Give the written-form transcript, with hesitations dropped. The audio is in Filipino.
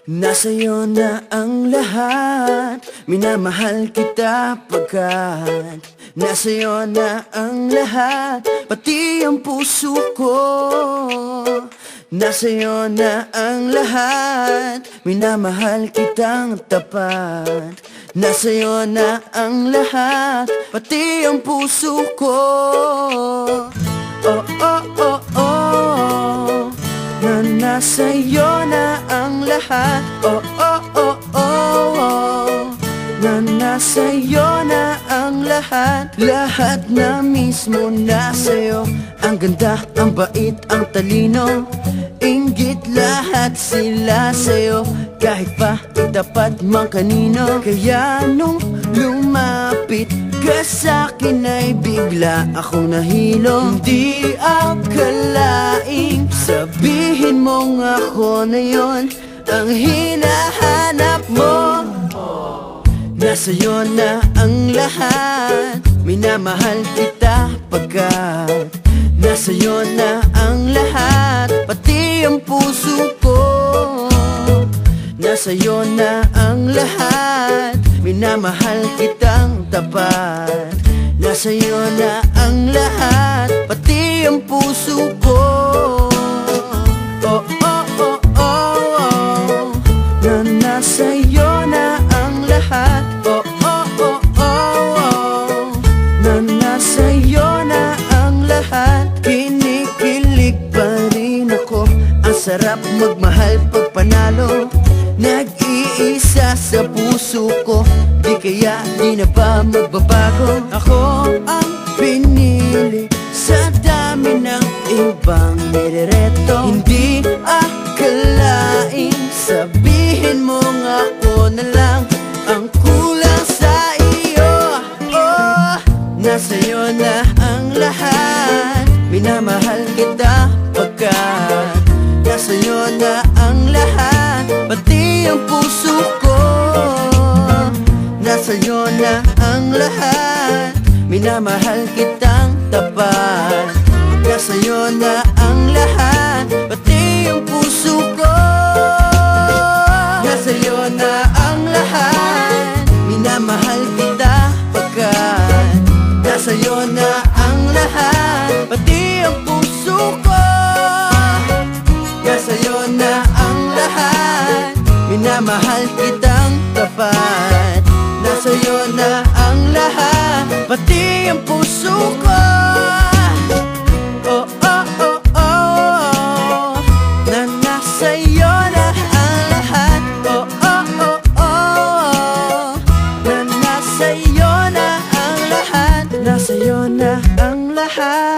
Nasa'yo na ang lahat, minamahal kita pagkat nasa'yo na ang lahat, pati ang puso ko. Nasa'yo na ang lahat, minamahal kitang tapat. Nasa'yo na ang lahat, pati ang puso ko. Oh, oh, oh, oh, na nasa'yo na ang lahat. Oh, oh, oh, oh, oh, na nasa'yo na ang lahat. Lahat na mismo nasa'yo. Ang ganda, ang bait, ang talino, inggit, lahat sila sa'yo. Kahit pa itapat mang kanino. Kaya nung lumapit ka sa'kin ay bigla akong nahilo. Hindi akalaing sabihin mong ako na yon ang hinahanap mo. Nasa'yo na ang lahat, minamahal kita pagkat nasa'yo na ang lahat, pati ang puso ko. Nasa'yo na ang lahat, minamahal kitang tapat. Nasa'yo na ang lahat, pati ang puso ko. Oh, oh, oh, oh, oh, na nasa'yo na ang lahat. Oh, oh, oh, oh, oh, na nasa'yo na ang lahat. Kinikilig pa rin ako, ang sarap magmahal pag panalo. Nag-iisa sa puso ko, di kaya di na ba magbabago? Ako ang pinili sa dami ng ibang nirereto. Hindi akalaing sabihin mo nga ako na lang ang kulang sa iyo. Oh, nasa'yo na ang lahat, minamahal kita pagkat nasa'yo na ang lahat, pati ang puso ko. Nasa'yo na ang lahat, minamahal kitang tapat. Nasa'yo na ang lahat, pati ang puso ko. Nasa'yo na ang lahat, minamahal kita pagkat nasa'yo na ang lahat, pati ang puso ko. Nasa'yo na ang lahat, minamahal kitang tapat. Nasa'yo na ang lahat, pati ang puso ko. Oh, oh, oh, oh, oh, na nasa'yo na ang lahat. Oh, oh, oh, oh, oh, na nasa'yo na ang lahat. Nasa'yo na ang lahat.